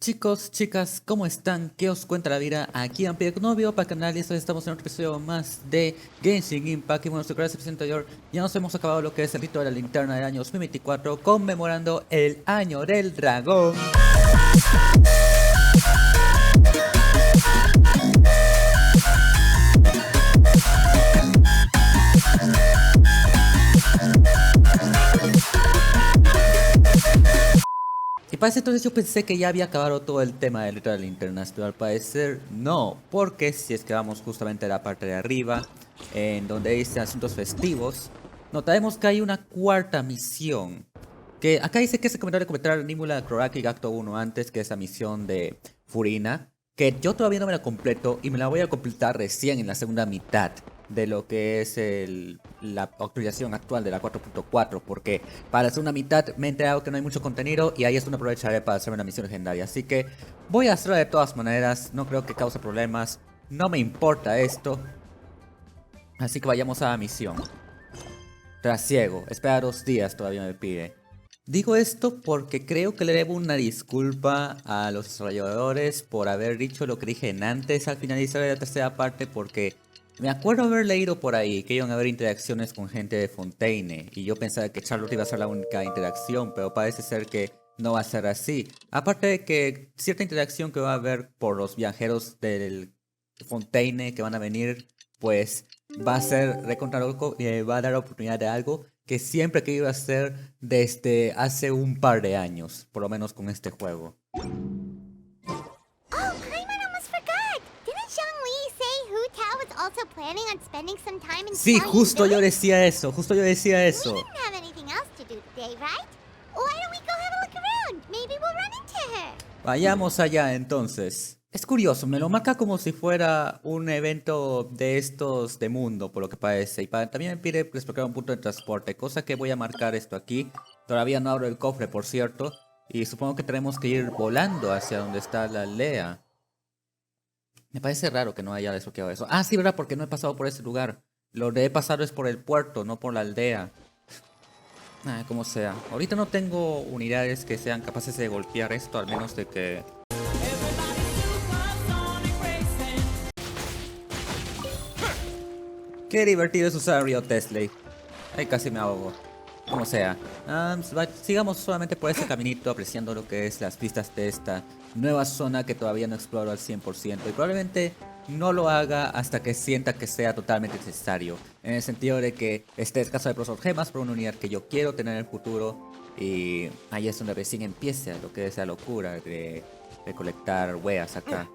Chicos, chicas, ¿cómo están? ¿Qué os cuenta la vida? Aquí en Novio para el canal y esta vez estamos en otro episodio más de Genshin Impact. Y bueno, nuestro episodio anterior ya nos hemos acabado lo que es el rito de la linterna del año 2024, conmemorando el año del dragón. Y para ese entonces yo pensé que ya había acabado todo el tema del rito de las linternas, pero al parecer no, porque si es que vamos justamente a la parte de arriba, en donde dice asuntos festivos, notaremos que hay una cuarta misión, que acá dice que se comenzó a completar Nímula Croraki Acto 1 antes, que es la misión de Furina, que yo todavía no me la completo y me la voy a completar recién en la segunda mitad de lo que es la actualización actual de la 4.4, porque para la segunda mitad me he enterado que no hay mucho contenido y ahí es donde aprovecharé para hacer una misión legendaria, así que voy a hacerla de todas maneras, no creo que cause problemas, no me importa esto, así que vayamos a la misión. Trasiego, espera 2 días, todavía me pide. Digo esto porque creo que le debo una disculpa a los desarrolladores por haber dicho lo que dije en antes al finalizar la tercera parte, porque me acuerdo haber leído por ahí que iban a haber interacciones con gente de Fontaine y yo pensaba que Charlotte iba a ser la única interacción, pero parece ser que no va a ser así. Aparte de que cierta interacción que va a haber por los viajeros del Fontaine que van a venir, pues va a ser recontra loco y va a dar oportunidad de algo que siempre he querido hacer desde hace un par de años, por lo menos con este juego. Oh, Paimon almost forgot! Didn't Zhongli say Hu Tao was also planning on spending some time in Sí, Xiaoyu justo yo Village? decía eso, justo yo decía We eso. didn't have anything else to do today, right? Why don't we go have a look around? Maybe we'll run into her. Vayamos allá entonces. Es curioso, me lo marca como si fuera un evento de estos de mundo, por lo que parece. Y también me pide desbloquear un punto de transporte, cosa que voy a marcar esto aquí. Todavía no abro el cofre, por cierto. Y supongo que tenemos que ir volando hacia donde está la aldea. Me parece raro que no haya desbloqueado eso. Ah, sí, ¿verdad? Porque no he pasado por ese lugar. Lo que he pasado es por el puerto, no por la aldea. Ah, como sea. Ahorita no tengo unidades que sean capaces de golpear esto, al menos de que... Qué divertido es usar Rio Tesla. Ay, casi me ahogo. Como sea. Sigamos solamente por ese caminito apreciando lo que es las pistas de esta nueva zona que todavía no exploro al 100%. Y probablemente no lo haga hasta que sienta que sea totalmente necesario. En el sentido de que esté escaso de prosor gemas por una unidad que yo quiero tener en el futuro. Y ahí es donde recién empieza lo que es la locura de recolectar weas acá.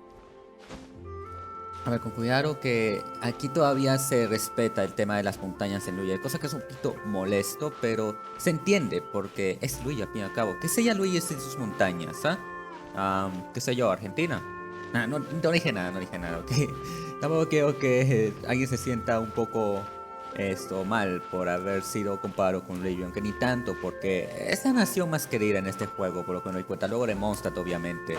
A ver, con cuidado que aquí todavía se respeta el tema de las montañas en Luya, cosa que es un poquito molesto, pero se entiende porque es Luya al fin y al cabo. ¿Qué sé ya Luya sin sus montañas? ¿Qué sé yo? ¿Argentina? No dije nada, no dije nada, ok. Tampoco quiero que alguien se sienta un poco mal por haber sido comparado con Luya, aunque ni tanto, porque es la nación más querida en este juego, por lo que me doy cuenta. Luego de Mondstadt, obviamente.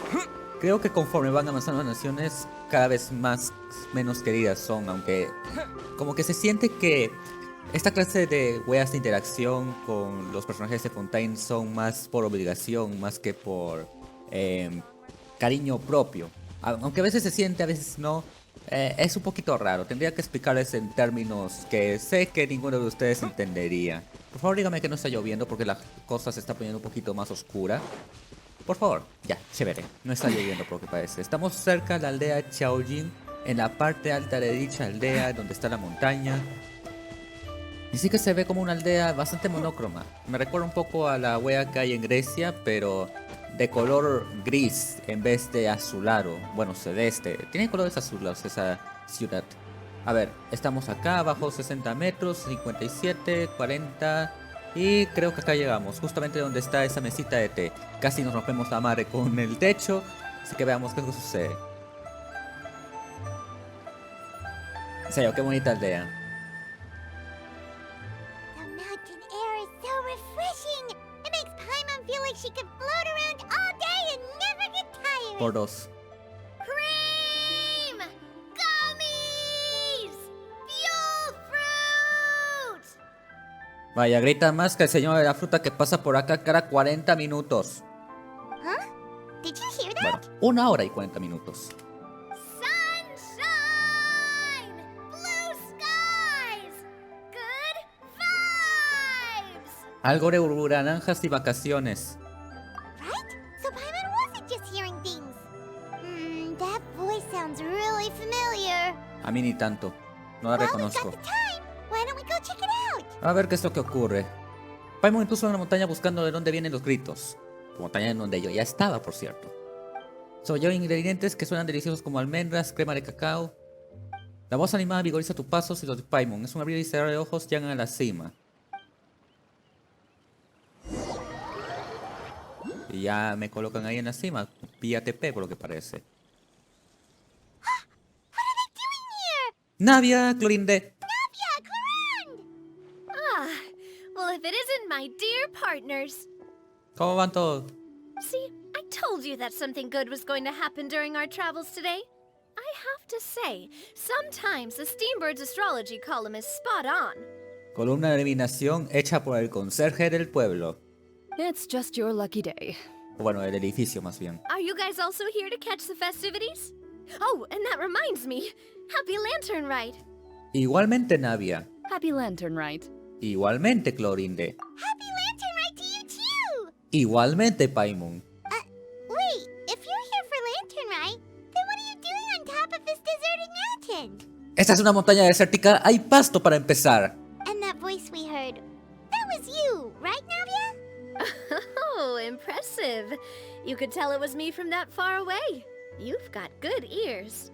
Creo que conforme van avanzando las naciones, cada vez menos queridas son, aunque como que se siente que esta clase de weas de interacción con los personajes de Fontaine son más por obligación, más que por cariño propio. Aunque a veces se siente, a veces no, es un poquito raro. Tendría que explicarles en términos que sé que ninguno de ustedes entendería. Por favor, dígame que no está lloviendo porque la cosa se está poniendo un poquito más oscura. Por favor, ya, chévere, no está lloviendo por lo que parece. Estamos cerca de la aldea Xiaojin, en la parte alta de dicha aldea, donde está la montaña. Y sí que se ve como una aldea bastante monócroma. Me recuerda un poco a la wea que hay en Grecia, pero de color gris en vez de azulado. Bueno, celeste. Tiene colores azulados esa ciudad. A ver, estamos acá, bajo 60 metros, 57, 40... Y creo que acá llegamos, justamente donde está esa mesita de té. Casi nos rompemos la madre con el techo, así que veamos qué sucede. En serio, qué bonita aldea. The mountain air is so refreshing. It makes Paimon feel like she could float around all day and never get tired. Por 2. Cream! Gummies! Fuel fruit! Vaya, grita más que el señor de la fruta que pasa por acá cada 40 minutos. Huh? Did you hear that? claro. 1 hora y 40 minutos. Sunshine! Blue skies! Good vibes! Algo de naranjas y vacaciones. Right? So Paimon wasn't just hearing things. That voice sounds really familiar. A mí ni tanto. No la Well, we reconozco. got the time. Why don't we go check it out? A ver qué es lo que ocurre. Paimon puso en la montaña buscando de dónde vienen los gritos. La montaña en donde yo ya estaba, por cierto. Soy ingredientes que suenan deliciosos como almendras, crema de cacao. La voz animada vigoriza tus pasos y los de Paimon. Es un abrir y cerrar de ojos, llegan a la cima. Y ya me colocan ahí en la cima. Vía TP, por lo que parece. What are they doing here? Navia, Clorinde. Navia, Clarande! Well, if it isn't my dear partners. ¿Cómo van todos? See, I told you that something good was going to happen during our travels today. I have to say, sometimes the Steambird's astrology column is spot on. Columna de adivinación hecha por el conserje del pueblo. It's just your lucky day. O bueno, del edificio más bien. Are you guys also here to catch the festivities? Oh, and that reminds me. Happy Lantern Rite. Igualmente, Navia. Happy Lantern Rite. Igualmente, Clorinde. Happy Lantern Rite to you too! Igualmente, Paimon. Wait, if you're here for Lantern Rite, then what are you doing on top of this deserted mountain? Esta es una montaña desértica. Hay pasto para empezar. And that voice we heard, that was you, right, Navia? Oh, impressive. You could tell it was me from that far away. You've got good ears.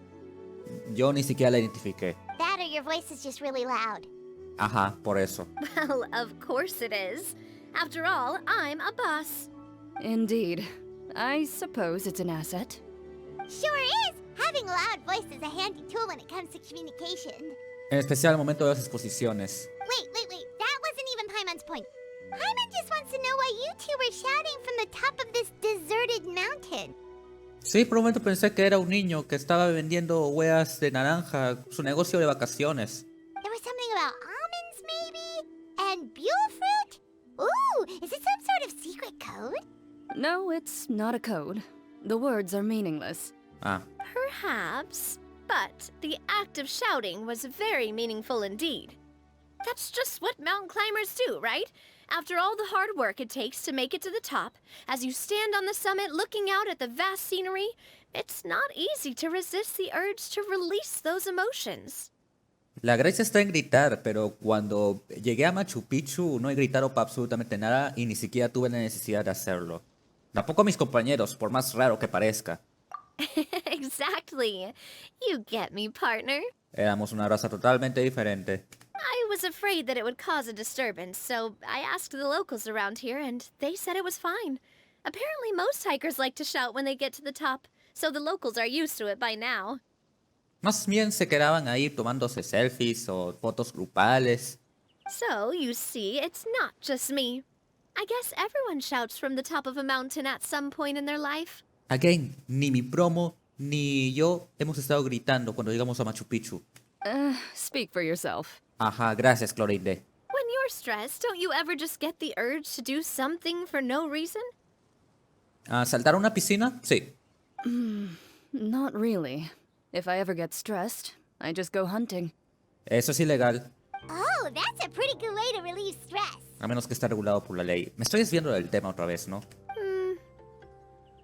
Yo ni siquiera la identifiqué. That or your voice is just really loud. Ajá, por eso. Well, of course it is. After all, I'm a boss. Indeed. I suppose it's an asset. Sure is! Having a loud voice is a handy tool when it comes to communication. En especial al momento de las exposiciones. Wait. That wasn't even Paimon's point. Paimon just wants to know why you two were shouting from the top of this deserted mountain. Sí, por un momento pensé que era un niño que estaba vendiendo huevas de naranja, su negocio de vacaciones. There was something about almonds, maybe? And buell fruit? Ooh, is it some sort of secret code? No, it's not a code. The words are meaningless. Ah, Perhaps, but the act of shouting was very meaningful indeed. That's just what mountain climbers do, right? After all the hard work it takes to make it to the top, as you stand on the summit looking out at the vast scenery, it's not easy to resist the urge to release those emotions. la gracia está en gritar, pero cuando llegué a Machu Picchu no he gritado para absolutamente nada y ni siquiera tuve la necesidad de hacerlo. Tampoco mis compañeros, por más raro que parezca. Exactly. You get me, partner. Éramos una raza totalmente diferente. I was afraid that it would cause a disturbance, so I asked the locals around here, and they said it was fine. Apparently, most hikers like to shout when they get to the top, so the locals are used to it by now. Más bien se quedaban ahí tomándose selfies o fotos grupales. So, you see, it's not just me. I guess everyone shouts from the top of a mountain at some point in their life. Again, ni mi promo ni yo hemos estado gritando cuando llegamos a Machu Picchu. Speak for yourself. Ajá, gracias, Clorinde. When you're stressed, don't you ever just get the urge to do something for no reason? ¿Saltar a una piscina? Sí. Not really. If I ever get stressed, I just go hunting. Eso es ilegal, Oh, that's a pretty good way to relieve stress. a menos que esté regulado por la ley. Me estoy desviando del tema otra vez, ¿no?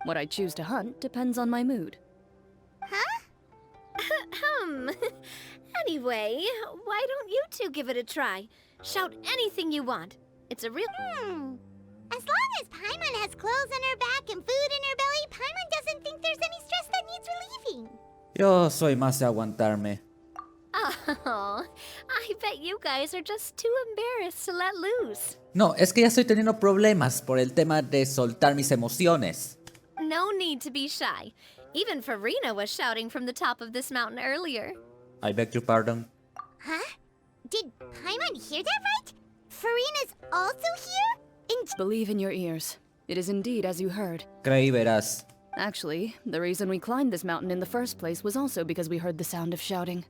What I choose to hunt depends on my mood. Anyway, why don't you two give it a try? Shout anything you want. It's a real... As long as Paimon has clothes on her back and food in her belly, Paimon doesn't think there's any stress that needs relieving. Yo soy más de aguantarme. Oh, I bet you guys are just too embarrassed to let loose. No, es que ya estoy teniendo problemas por el tema de soltar mis emociones. No need to be shy. Even Furina was shouting from the top of this mountain earlier. I beg your pardon. Huh? Did Paimon hear that right? Furina's also here? Believe in your ears. It is indeed as you heard. Creí verás. Actually, the reason we climbed this mountain in the first place was also because we heard the sound of shouting.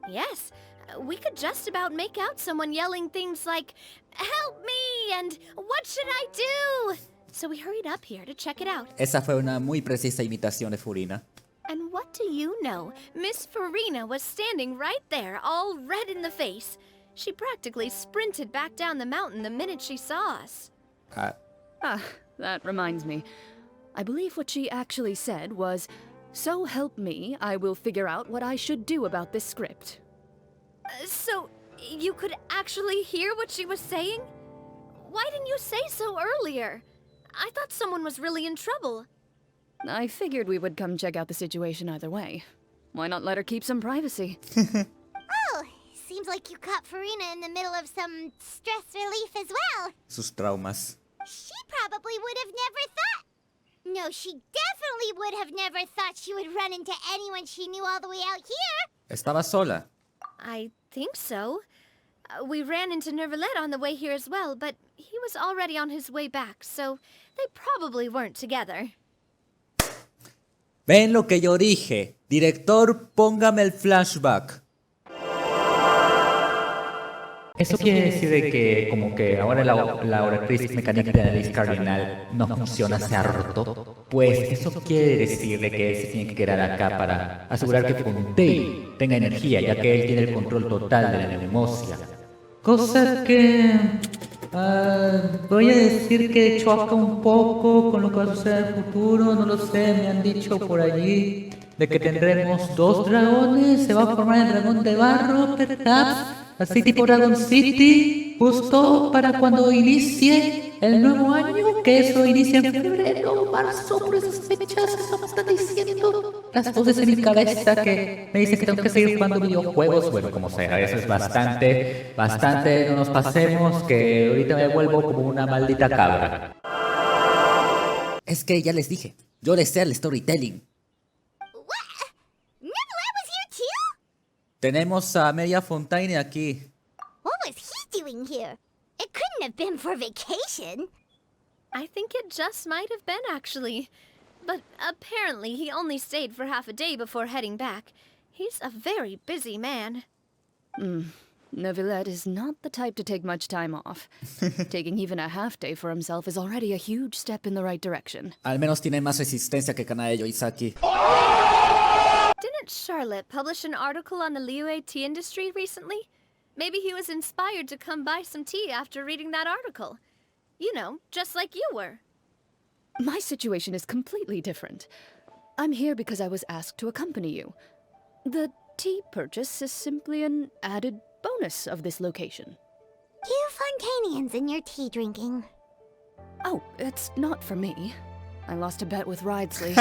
Yes, we could just about make out someone yelling things like, "Help me!" and "What should I do?" so we hurried up here to check it out. Esa fue una muy precisa imitación de Furina. And what do you know? Miss Furina was standing right there, all red in the face. She practically sprinted back down the mountain the minute she saw us. Ah, that reminds me. I believe what she actually said was, "So help me, I will figure out what I should do about this script." So, you could actually hear what she was saying? Why didn't you say so earlier? I thought someone was really in trouble. I figured we would come check out the situation either way. Why not let her keep some privacy? Oh, seems like you caught Furina in the middle of some stress relief as well. Sus traumas. She probably would have never thought. No, she definitely would have never thought she would run into anyone she knew all the way out here. Estaba sola. I think so. We ran into Neuvie on the way here as well, but he was already on his way back, so they probably weren't together. ¿Ven lo que yo dije? Director, póngame el flashback. Eso quiere decir de que como que ahora la oratriz mecánica de nariz cardinal no funciona, se ha roto. Pues eso quiere decir de que él se tiene que quedar acá para asegurar que Fontaine tenga energía, ya que él tiene el control total de la neumosia. Cosa que voy a decir que choca un poco con lo que va a suceder en el futuro, no lo sé, me han dicho por allí de que tendremos 2 dragones, se va a formar el dragón de barro, perhaps. Así tipo Dragon City, justo para cuando inicie el nuevo año, que eso inicia en febrero o marzo, por esas fechas, eso me están diciendo las voces en mi cabeza que me dicen que tengo que seguir jugando videojuegos. Bueno, como sea, eso es bastante, no nos pasemos, que ahorita me vuelvo como una maldita cabra. Es que ya les dije, yo les sé el storytelling. Tenemos a media Fontaine aquí. What was he doing here? It couldn't have been for vacation. I think it just might have been, actually. But apparently he only stayed for half a day before heading back. He's a very busy man. Neuvie is not the type to take much time off. Taking even a half day for himself is already a huge step in the right direction. Al menos tiene más resistencia que Kanae Yoizaki. Didn't Charlotte publish an article on the Liyue tea industry recently? Maybe he was inspired to come buy some tea after reading that article. You know, just like you were. My situation is completely different. I'm here because I was asked to accompany you. The tea purchase is simply an added bonus of this location. You Fontainians and your tea drinking. Oh, it's not for me. I lost a bet with Ridesley,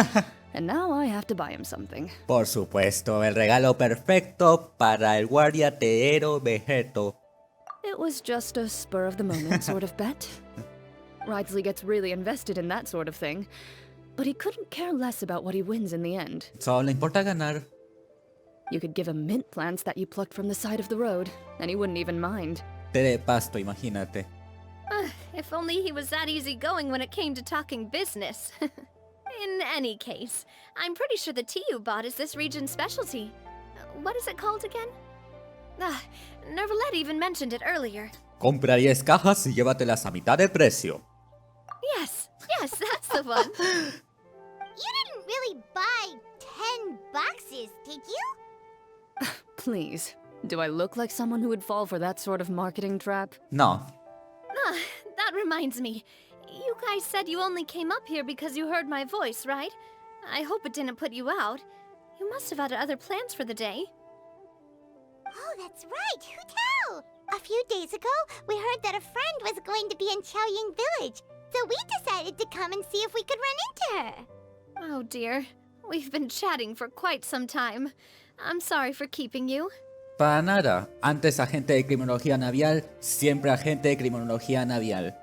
and now I have to buy him something. Por supuesto, el regalo perfecto para el guardia teero Vegeto. It was just a spur-of-the-moment sort of bet. Ridesley gets really invested in that sort of thing, but he couldn't care less about what he wins in the end. Solo le importa ganar. You could give him mint plants that you plucked from the side of the road, and he wouldn't even mind. Té de pasto, imagínate. If only he was that easygoing when it came to talking business. In any case, I'm pretty sure the tea you bought is this region's specialty. What is it called again? Neuvie even mentioned it earlier. Compra 10 cajas y llévatelas a mitad de precio. Yes, that's the one. You didn't really buy 10 boxes, did you? Please, do I look like someone who would fall for that sort of marketing trap? No. That reminds me. You guys said you only came up here because you heard my voice, right? I hope it didn't put you out. You must have had other plans for the day. Oh, that's right, Hu Tao! A few days ago, we heard that a friend was going to be in Chaoying Village, so we decided to come and see if we could run into her. Oh dear. We've been chatting for quite some time. I'm sorry for keeping you. Para nada. Antes agente de criminología navial, siempre agente de criminología navial.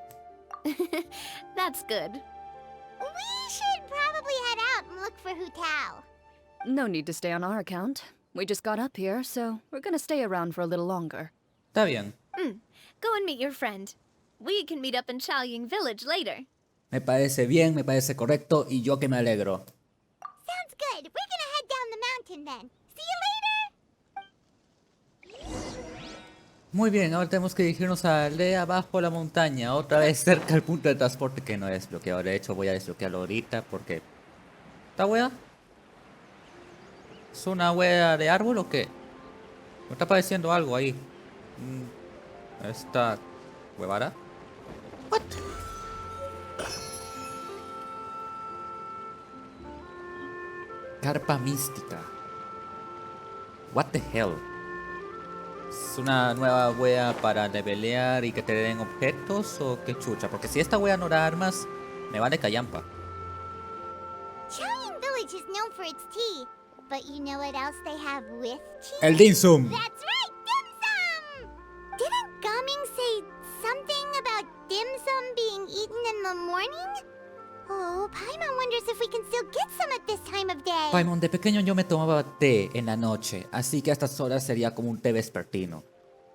That's good. We should probably head out and look for Hu Tao. No need to stay on our account. We just got up here, so we're gonna stay around for a little longer. Está bien. Go and meet your friend. We can meet up in Chaoying Village later. Me parece bien, me parece correcto y yo que me alegro. Sounds good. We're gonna head down the mountain then. See you later! Muy bien, ahora tenemos que dirigirnos a de abajo la montaña, otra vez cerca del punto de transporte que no es desbloqueado. De hecho, voy a desbloquearlo ahorita porque... ¿Esta wea? ¿Es una wea de árbol o qué? Me está apareciendo algo ahí. ¿Esta huevara? What? Carpa mística. What the hell? ¿Es una nueva wea para levelear y que te den objetos o qué chucha? Porque si esta wea no da armas, me vale callampa. Chaoying Village is known for its tea, but you know what else they have with tea? El dim sum. That's right, dim sum! Didn't Gaming say something about dim sum being eaten in the morning? Oh, Paimon wonders if we can still get some at this time of day. Paimon, de pequeño yo me tomaba té en la noche, así que a estas horas sería como un té vespertino.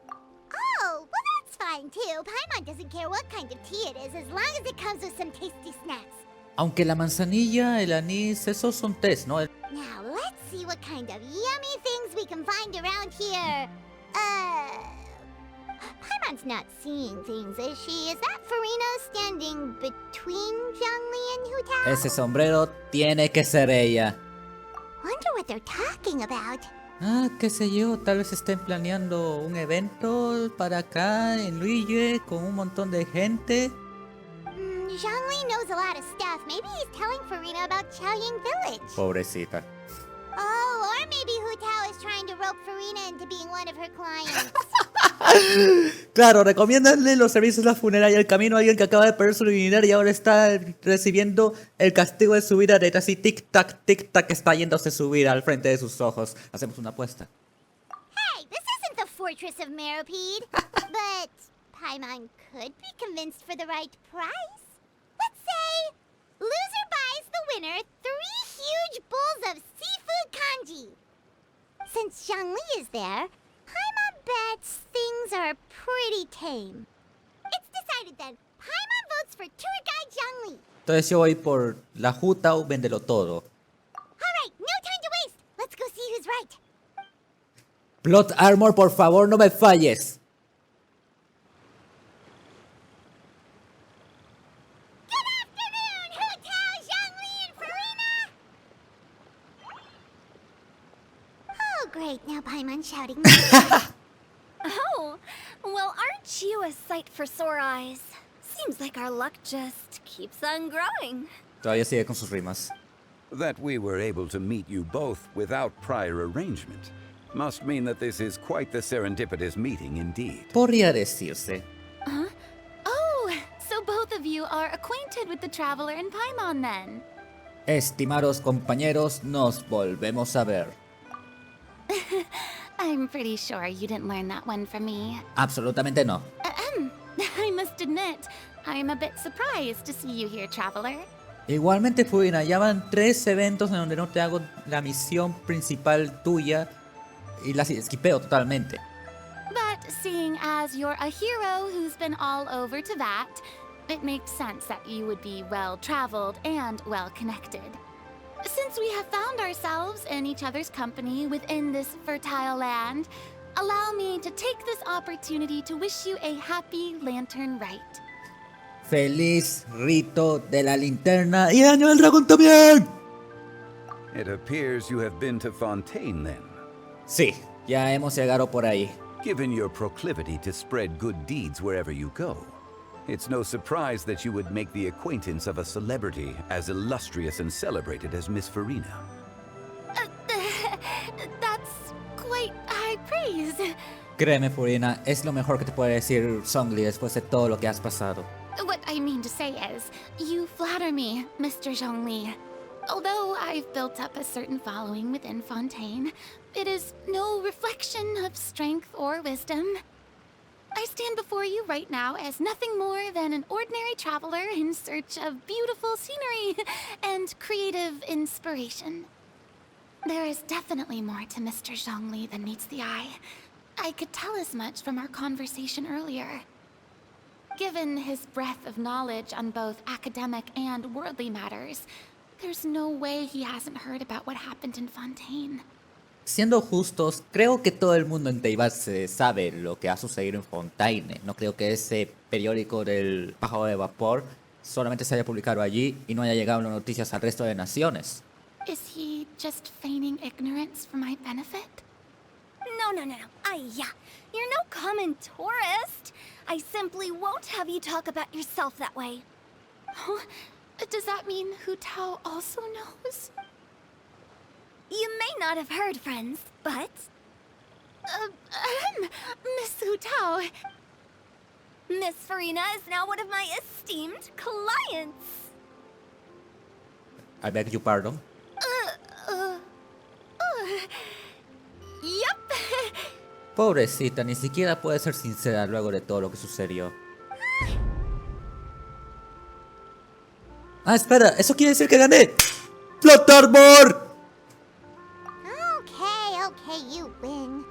Oh, well that's fine too. Paimon doesn't care what kind of tea it is as long as it comes with some tasty snacks. Aunque la manzanilla, el anís, esos son tés, ¿no? Now let's see what kind of yummy things we can find around here. Paimon's not seeing things, is she? Is that Furina standing between Zhongli and Hu Tao? Ese sombrero tiene que ser ella. Wonder what they're talking about. Ah, qué sé yo, tal vez estén planeando un evento para acá en Luigi con un montón de gente. Zhongli knows a lot of stuff. Maybe he's telling Furina about Chaoying Village. Pobrecita. Oh, or maybe Hu Tao is trying to rope Furina into being one of her clients. Claro, recomiéndanle los servicios de la funeraria El Camino a alguien que acaba de perder su dignidad y ahora está recibiendo el castigo de su vida de así tic tac está yéndose su vida al frente de sus ojos. Hacemos una apuesta. Hey, this isn't the fortress of Meropide. But Paimon could be convinced for the right price. Let's say loser buys the winner 3 huge bowls of seafood kanji. Since Zhongli is there, Paimon bets things are pretty tame. It's decided then. Paimon votes for tour guide Zhongli. Entonces yo voy por la Hu Tao, véndelo todo. Alright, no time to waste. Let's go see who's right. Plot Armor, por favor, no me falles. Good afternoon, Hu Tao, Zhongli, and Furina! Oh, great. Now Paimon's shouting. Oh, well, aren't you a sight for sore eyes? Seems like our luck just keeps on growing. Todavía sigue con sus rimas. That we were able to meet you both without prior arrangement must mean that this is quite the serendipitous meeting indeed. Podría decirse. Oh, so both of you are acquainted with the traveler in Paimon then? Estimados compañeros, nos volvemos a ver. I'm pretty sure you didn't learn that one from me. Absolutamente no. I must admit, I'm a bit surprised to see you here, traveler. Igualmente, Furina, ya van 3 eventos en donde no te hago la misión principal tuya y las esquipeo totalmente. But seeing as you're a hero who's been all over to that, it makes sense that you would be well-traveled and well-connected. Since we have found ourselves in each other's company within this fertile land, allow me to take this opportunity to wish you a happy lantern rite. Feliz rito de la linterna y año del dragón también. It appears you have been to Fontaine then. Sí, ya hemos llegado por ahí. Given your proclivity to spread good deeds wherever you go, it's no surprise that you would make the acquaintance of a celebrity as illustrious and celebrated as Miss Furina. That's quite high praise. Créeme, Furina, es lo mejor que te puede decir Zhongli después de todo lo que has pasado. What I mean to say is, you flatter me, Mr. Zhongli. Although I've built up a certain following within Fontaine, it is no reflection of strength or wisdom. I stand before you right now as nothing more than an ordinary traveler in search of beautiful scenery and creative inspiration. There is definitely more to Mr. Zhongli than meets the eye. I could tell as much from our conversation earlier. Given his breadth of knowledge on both academic and worldly matters, there's no way he hasn't heard about what happened in Fontaine. Siendo justos, creo que todo el mundo en Teyvat se sabe lo que ha sucedido en Fontaine. No creo que ese periódico del pájaro de vapor solamente se haya publicado allí y no haya llegado las noticias al resto de naciones. Is he just feigning ignorance for my benefit? No. You're no common tourist. I simply won't have you talk about yourself that way. Oh, does that mean Hu Tao also knows? You may not have heard, friends, but... Miss Hu Tao. Miss Furina is now one of my esteemed clients. I beg your pardon. Yup. Pobrecita, ni siquiera puede ser sincera luego de todo lo que sucedió. Ah, espera, eso quiere decir que gané. ¡Flottermore! Okay, you win.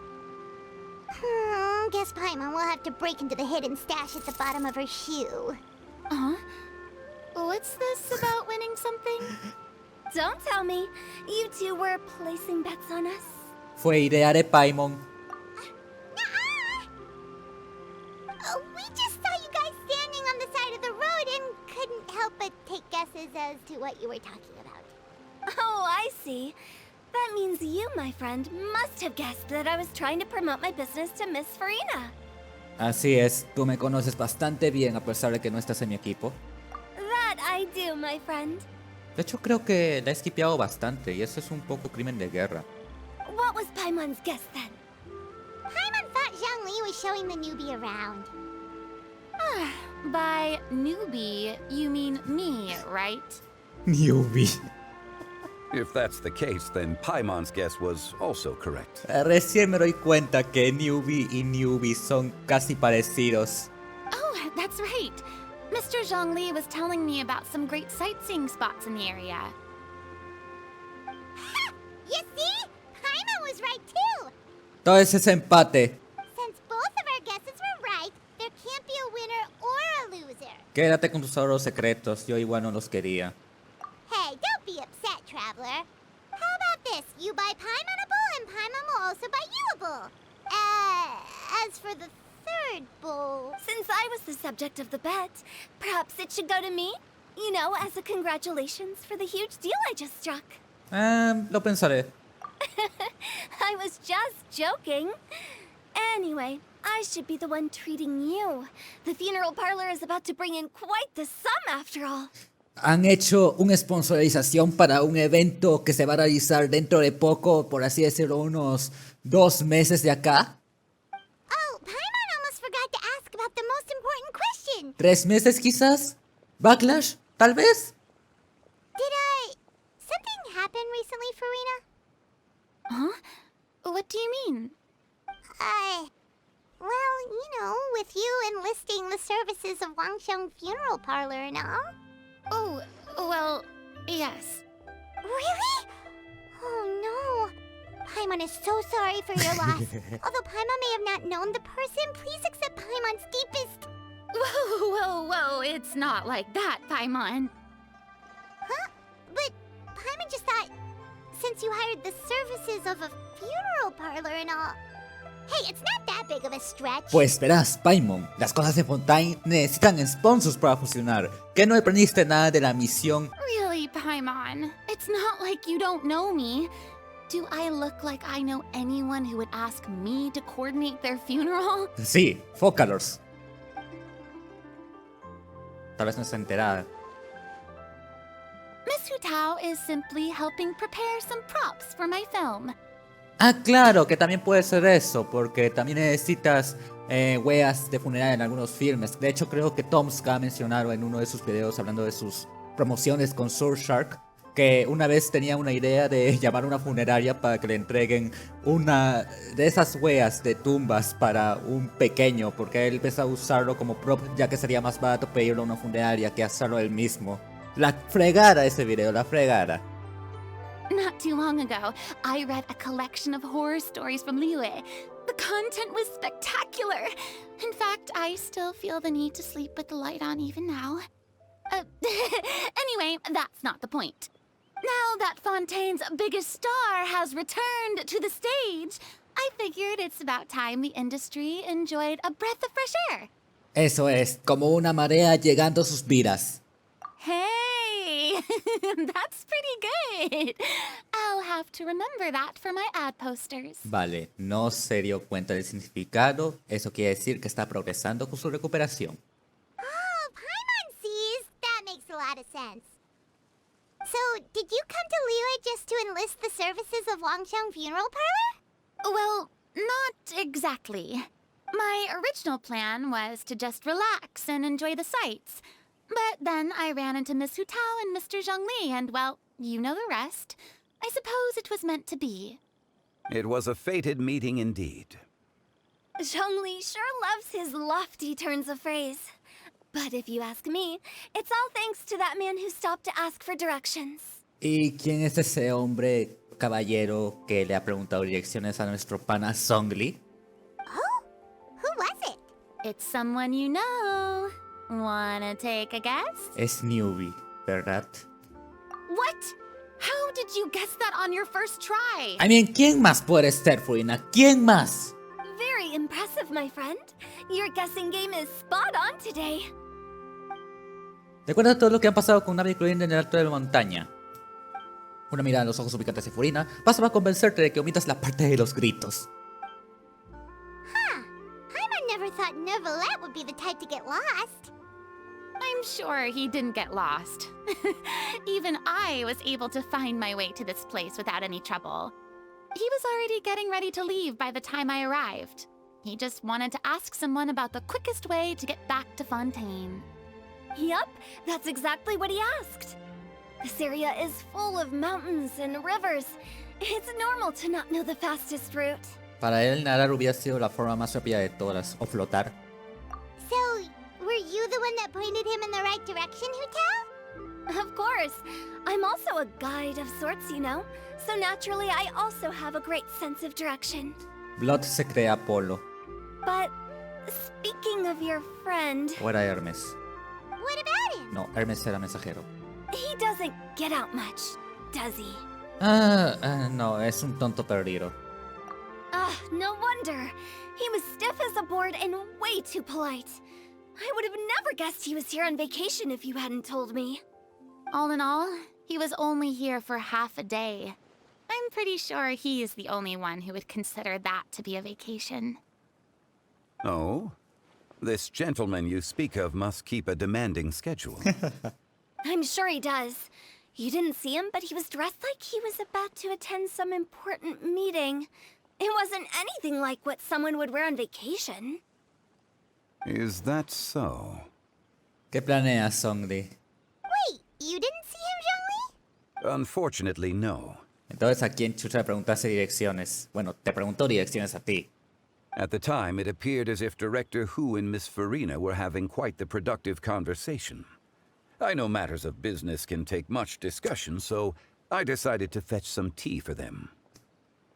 Guess Paimon will have to break into the hidden stash at the bottom of her shoe. What's this about winning something? Don't tell me. You two were placing bets on us. Fue idea de Paimon. We just saw you guys standing on the side of the road and couldn't help but take guesses as to what you were talking about. Oh, I see. That means you, my friend, must have guessed that I was trying to promote my business to Miss Furina. Así es, tú me conoces bastante bien a pesar de que no estás en mi equipo. That I do, my friend. De hecho, creo que la he esquipeado bastante y eso es un poco crimen de guerra. What was Paimon's guess then? Paimon thought Zhongli was showing the newbie around. By newbie, you mean me, right? Newbie. If that's the case, then Paimon's guess was also correct. Recién me doy cuenta que newbie y newbie son casi parecidos. Oh, that's right. Mr. Zhongli was telling me about some great sightseeing spots in the area. You see? Paimon was right too. Todo ese es empate. Since both of our guesses were right, there can't be a winner or a loser. Quédate con tus ahorros secretos, yo igual no los quería. Hey, don't be upset, traveler. How about this? You buy Paimon a bowl and Paimon will also buy you a bowl. As for the third bowl... Since I was the subject of the bet, perhaps it should go to me? You know, as a congratulations for the huge deal I just struck. Lo pensaré. I was just joking. Anyway, I should be the one treating you. The funeral parlor is about to bring in quite the sum after all. Han hecho una sponsorización para un evento que se va a realizar dentro de poco, por así decirlo, unos 2 meses de acá. Oh, Paimon almost forgot to ask about the most important question. 3 meses quizás. Backlash, tal vez. Something happen recently, Furina? Huh? What do you mean? Well, you know, with you enlisting the services of Wangsheng Funeral Parlor and all. Oh, well, yes. Really? Oh no. Paimon is so sorry for your loss. Although Paimon may have not known the person, please accept Paimon's deepest... Whoa, it's not like that, Paimon. Huh? But Paimon just thought, since you hired the services of a funeral parlor and all... Hey, it's not that big of a stretch. Pues verás, Paimon, las cosas de Fontaine necesitan sponsors para funcionar. ¿Qué no aprendiste nada de la misión? Really, Paimon? It's not like you don't know me. Do I look like I know anyone who would ask me to coordinate their funeral? Sí, Focalors. Tal vez no está enterada. Miss Hu Tao is simply helping prepare some props for my film. Ah, claro, que también puede ser eso, porque también necesitas weas de funeraria en algunos filmes. De hecho, creo que Tomska ha mencionado en uno de sus videos hablando de sus promociones con Surfshark, que una vez tenía una idea de llamar a una funeraria para que le entreguen una de esas weas de tumbas para un pequeño, porque él empezó a usarlo como prop, ya que sería más barato pedirlo a una funeraria que hacerlo él mismo. La fregada ese video, la fregada. Not too long ago, I read a collection of horror stories from Liyue. The content was spectacular. In fact, I still feel the need to sleep with the light on even now. Anyway, that's not the point. Now that Fontaine's biggest star has returned to the stage, I figured it's about time the industry enjoyed a breath of fresh air. Eso es, como una marea llegando a sus vidas. Hey, that's pretty good. I'll have to remember that for my ad posters. Vale, no se dio cuenta del significado. Eso quiere decir que está progresando con su recuperación. Oh, Paimon sees. That makes a lot of sense. So, did you come to Liyue just to enlist the services of Wangxiang Funeral Parlor? Well, not exactly. My original plan was to just relax and enjoy the sights. But then I ran into Miss Hu Tao and Mr. Zhongli, and well, you know the rest. I suppose it was meant to be. It was a fated meeting indeed. Zhongli sure loves his lofty turns of phrase. But if you ask me, it's all thanks to that man who stopped to ask for directions. ¿Y quién es ese hombre caballero que le ha preguntado direcciones a nuestro pana Zhongli? Oh, who was it? It's someone you know. Wanna take a guess? Es Neuvie, ¿verdad? What? How did you guess that on your first try? I mean, ¿quién más puede ser, Furina? ¿Quién más? Very impressive, my friend. Your guessing game is spot on today. Recuerda todo lo que ha pasado con Navi y Clorinda en el alto de la montaña. Una mirada a los ojos ubicantes de Furina basta a convencerte de que omitas la parte de los gritos. Paimon never thought Neuvillette would be the type to get lost. I'm sure he didn't get lost. Even I was able to find my way to this place without any trouble. He was already getting ready to leave by the time I arrived. He just wanted to ask someone about the quickest way to get back to Fontaine. Yup, that's exactly what he asked. This area is full of mountains and rivers. It's normal to not know the fastest route. Para él, nadar hubiera sido la forma más rápida de todas, o flotar. So, were you the one that pointed him in the right direction, Hu Tao? Of course. I'm also a guide of sorts, you know. So naturally, I also have a great sense of direction. Blood se cree Apolo. But speaking of your friend, O era Hermes. What about him? No, Hermes era mensajero. he doesn't get out much, does he? No, es un tonto perdido. No wonder. He was stiff as a board and way too polite. I would have never guessed he was here on vacation if you hadn't told me. All in all, he was only here for half a day. I'm pretty sure he is the only one who would consider that to be a vacation. Oh? This gentleman you speak of must keep a demanding schedule. I'm sure he does. You didn't see him, but he was dressed like he was about to attend some important meeting. It wasn't anything like what someone would wear on vacation. Is that so? ¿Qué planeas, Zhongli? Wait, you didn't see him, Zhongli? Unfortunately, no. Entonces, ¿a quién chucha le preguntaste direcciones? Bueno, te preguntó direcciones a ti. At the time, it appeared as if Director Hu and Miss Furina were having quite the productive conversation. I know matters of business can take much discussion, so I decided to fetch some tea for them.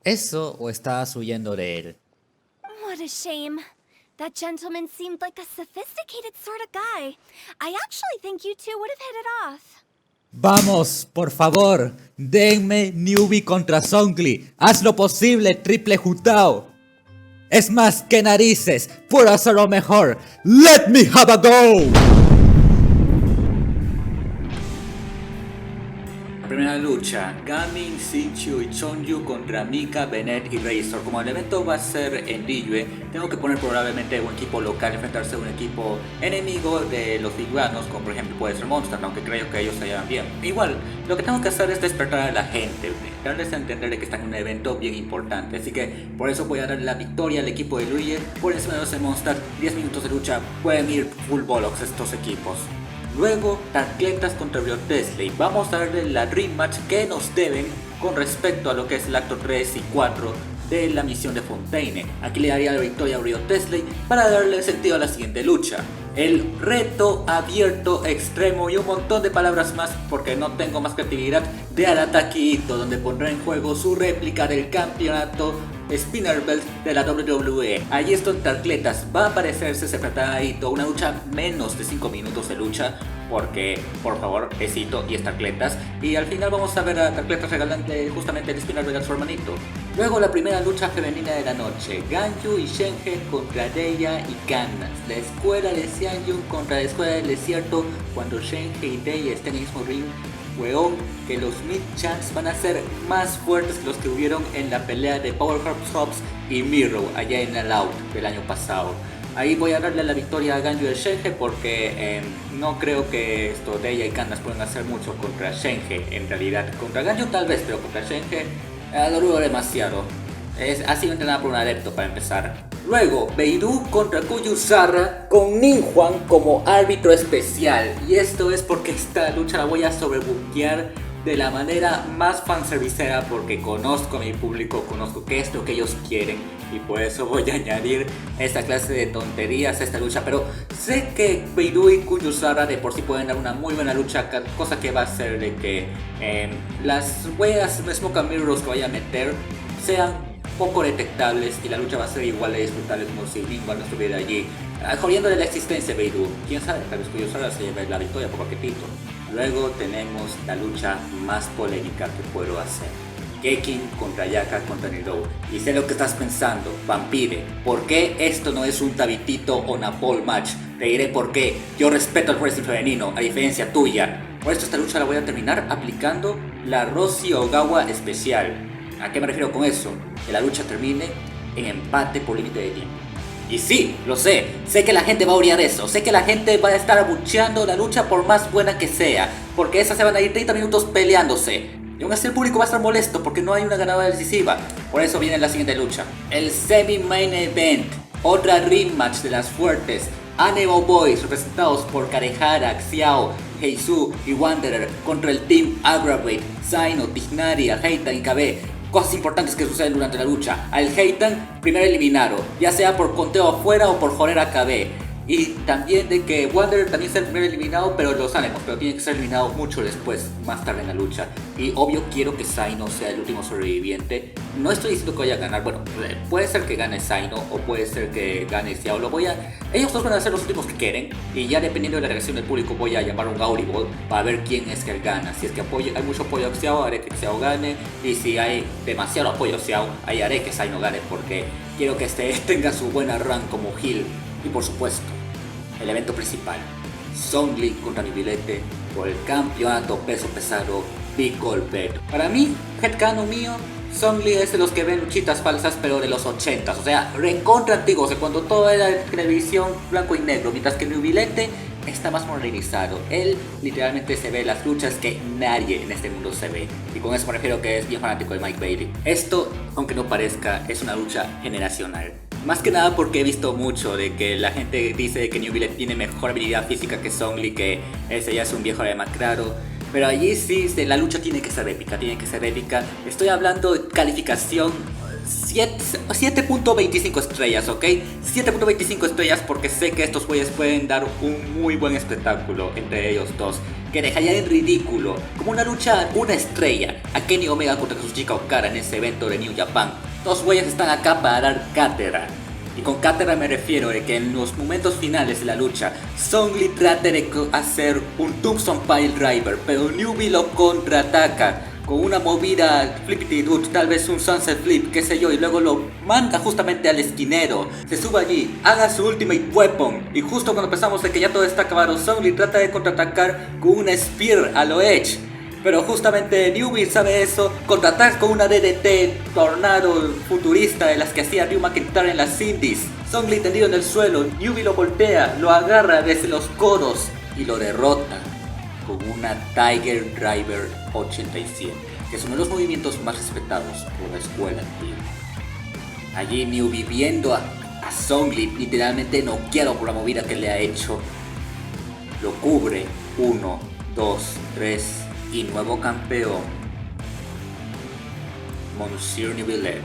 ¿Eso o estabas huyendo de él? What a shame. That gentleman seemed like a sophisticated sort of guy. I actually think you two would have hit it off. Vamos, por favor, denme Neuvie contra Zhongli. Haz lo posible, triple Hu Tao. Es más que narices, puedo hacerlo mejor. Let me have a go. Primera lucha, Gamin, Sinchu y Chonyu contra Mika, Bennett y Razor. Como el evento va a ser en Liyue, tengo que poner probablemente un equipo local enfrentarse a un equipo enemigo de los liyuanos, como por ejemplo puede ser Monster, aunque creo que ellos se llevan bien. Igual, lo que tengo que hacer es despertar a la gente, darles a entender de que están en un evento bien importante. Así que por eso voy a darle la victoria al equipo de Liyue por encima de los Monster. 10 minutos de lucha, pueden ir full bollocks estos equipos. Luego, Tarkletas contra Rio Tesley. Vamos a darle la rematch que nos deben con respecto a lo que es el acto 3 y 4 de la misión de Fontaine. Aquí le daría la victoria a Rio Tesley para darle sentido a la siguiente lucha. El reto abierto extremo y un montón de palabras más porque no tengo más creatividad de Arataki Ito, donde pondrá en juego su réplica del campeonato Spinner Belt de la WWE. Allí estos Tarkletas va a aparecerse, se tratará a Ito, una lucha menos de 5 minutos de lucha, porque por favor besito y estarcletas, y al final vamos a ver a Tarcletas regalando justamente el espinazo a su hermanito. Luego la primera lucha femenina de la noche, Ganyu y Shenhe contra Deya y Candace, la escuela de Xianyun contra la escuela del desierto. Cuando Shenhe y Deya estén en el mismo ring, weón, que los mid-champs van a ser más fuertes que los que hubieron en la pelea de Powerhouse Hobbs y Mirror allá en el Out del año pasado. Ahí voy a darle la victoria a Ganyu y Shenhe porque no creo que esto Deya y Candace puedan hacer mucho contra Shenhe. En realidad, contra Ganyu tal vez, pero contra Shenhe lo dudo demasiado. Ha sido entrenada por un adepto para empezar. Luego, Beidou contra Kuyusara con Ninhuan como árbitro especial. Y esto es porque esta lucha la voy a sobrebuquear de la manera más fanservicera, porque conozco a mi público, conozco qué es lo que ellos quieren, y por eso voy a añadir esta clase de tonterías a esta lucha. Pero sé que Beidou y Kuyusara de por sí pueden dar una muy buena lucha, cosa que va a hacer de que las weas Smoke and Mirrors que vaya a meter sean poco detectables, y la lucha va a ser igual de disfrutable como si Ninhuan no estuviera allí, jodiendo de la existencia de Beidou. Quién sabe, tal vez Kuyusara se lleve la victoria por paquetito. Luego tenemos la lucha más polémica que puedo hacer, Gekin contra Yaka contra Nidou. Y sé lo que estás pensando, Vampire, ¿por qué esto no es un Tabitito o Napol match? Te diré por qué. Yo respeto al wrestling femenino, a diferencia tuya. Por esto esta lucha la voy a terminar aplicando la Roshi Ogawa especial. ¿A qué me refiero con eso? Que la lucha termine en empate por límite de tiempo. Y sí, lo sé que la gente va a odiar eso, sé que la gente va a estar abucheando la lucha por más buena que sea, porque esas se van a ir 30 minutos peleándose. Y aún así el público va a estar molesto porque no hay una ganadora decisiva. Por eso viene la siguiente lucha, el semi-main event, otra rematch de las fuertes, Anemo Boys representados por Karehara, Xiao, Heisu y Wanderer contra el Team Aggravate, Zaino, Tignari, Heitan y KB. Cosas importantes que suceden durante la lucha. Al Heitan primero eliminado, ya sea por conteo afuera o por joder a KB. Y también de que Wanderer también sea el primero eliminado, pero los ánimos, pero tiene que ser eliminado mucho después, más tarde en la lucha. Y obvio quiero que Zaino sea el último sobreviviente. No estoy diciendo que vaya a ganar, bueno, puede ser que gane Zaino o puede ser que gane Xiao. Ellos dos van a ser los últimos que quieren, y ya dependiendo de la reacción del público voy a llamar un Audible para ver quién es que gana. Si es que hay mucho apoyo a Xiao, haré que Xiao gane, y si hay demasiado apoyo a Xiao, ahí haré que Zaino gane, porque quiero que este tenga su buena run como heel. Y por supuesto, el evento principal, Zhongli contra Nibilete por el campeonato peso pesado Big Gold Belt. Para mí, headcanon mío, Zhongli es de los que ven luchitas falsas pero de los 80s, o sea, recontra antiguos, de cuando todo era televisión blanco y negro, mientras que Nibilete está más modernizado. Él literalmente se ve las luchas que nadie en este mundo se ve, y con eso me refiero que es bien fanático de Mike Bailey. Esto, aunque no parezca, es una lucha generacional. Más que nada porque he visto mucho de que la gente dice que Nibilete tiene mejor habilidad física que Zhongli, que ese ya es un viejo demacrado. Pero allí sí, la lucha tiene que ser épica, Estoy hablando de calificación 7.25 estrellas, ¿ok? 7.25 estrellas porque sé que estos güeyes pueden dar un muy buen espectáculo entre ellos dos, que dejaría en ridículo, como una lucha una estrella, a Kenny Omega contra Kazuchika Okada en ese evento de New Japan. Dos güeyes están acá para dar cátedra. Y con cátedra me refiero de que en los momentos finales de la lucha, Zhongli trata de hacer un Tombstone Pile Driver, pero Neuvie lo contraataca con una movida flippity dude, tal vez un sunset flip, qué sé yo, y luego lo manda justamente al esquinero. Se sube allí, haga su ultimate weapon, y justo cuando pensamos de que ya todo está acabado, Zhongli trata de contraatacar con una spear a lo Edge. Pero justamente Neuvie sabe eso, contraataca con una DDT tornado futurista de las que hacía Drew McIntyre en las indies. Zhongli tendido en el suelo, Neuvie lo voltea, lo agarra desde los codos y lo derrota con una Tiger Driver 87, que es uno de los movimientos más respetados por la escuela antigua. Allí Neuvie viendo a Zhongli literalmente noqueado por la movida que le ha hecho, lo cubre, 1, 2, 3... y nuevo campeón, Monsieur Nibilete.